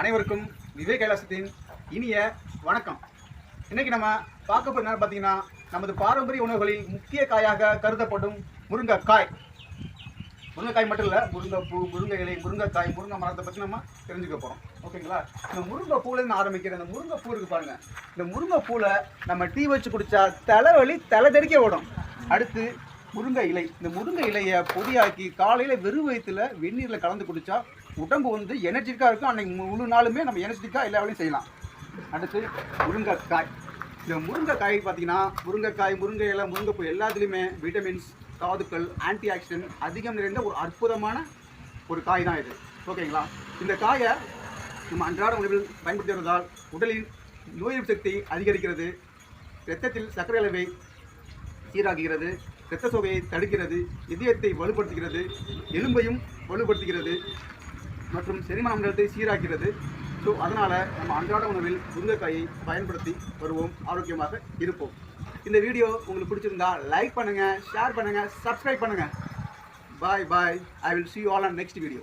அனைவருக்கும் விவேக் கைலாசத்தின் இனிய வணக்கம். இன்னைக்கு நம்ம பார்க்க போகிற நேரம் பார்த்தீங்கன்னா, நமது பாரம்பரிய உணவுகளில் முக்கிய காயாக கருதப்படும் முருங்கைக்காய். முருங்கைக்காய் மட்டும் இல்லை, முருங்கைப்பூ, முருங்கை இலை, முருங்கைக்காய், முருங்கை மரத்தை பற்றி நம்ம தெரிஞ்சுக்க போகிறோம். ஓகேங்களா? இந்த முருங்கை பூலேருந்து ஆரம்பிக்கிற இந்த முருங்கை பூ இருக்குது பாருங்கள். இந்த முருங்கை பூவில் நம்ம டீ வச்சு குடித்தா தலைவலி தலை தெறிக்க ஓடும். அடுத்து முருங்கை இலை. இந்த முருங்கை இலையை பொடியாக்கி காலையில் வெறும் வயிற்றுல வெந்நீரில் கலந்து குடித்தா உடம்பு வந்து எனர்ஜிக்காக இருக்கும். அன்றைக்கி முழு நாளுமே நம்ம எனர்ஜிக்காக எல்லா வேலையும் செய்யலாம். அடுத்து முருங்கைக்காய். இந்த முருங்கைக்காய் பார்த்தீங்கன்னா, முருங்கை இலை, முருங்கைப்பூ எல்லாத்துலேயுமே விட்டமின்ஸ், தாதுக்கள், ஆன்டி ஆக்சிடென்ட் அதிகம் நிறைந்த ஒரு அற்புதமான ஒரு காய் தான் இது. ஓகேங்களா? இந்த காயை நம்ம அன்றாட உணவில் பயன்படுத்தி வருவதால் உடலின் நோய் எதிர்ப்பு சக்தி அதிகரிக்கிறது, இரத்தத்தில் சர்க்கரை அளவை சீராக்குகிறது, இரத்த சோகையை தடுக்கிறது, இதயத்தை வலுப்படுத்துகிறது, எலும்பையும் வலுப்படுத்துகிறது மற்றும் செரிமான மண்டலத்தை சீராக்கிறது. ஸோ அதனால் நம்ம அன்றாட உணவில் முருங்கைக்காயை பயன்படுத்தி வருவோம், ஆரோக்கியமாக இருப்போம். இந்த வீடியோ உங்களுக்கு பிடிச்சிருந்தா லைக் பண்ணுங்கள், ஷேர் பண்ணுங்கள், சப்ஸ்கிரைப் பண்ணுங்கள். Bye. I will see you all on next video.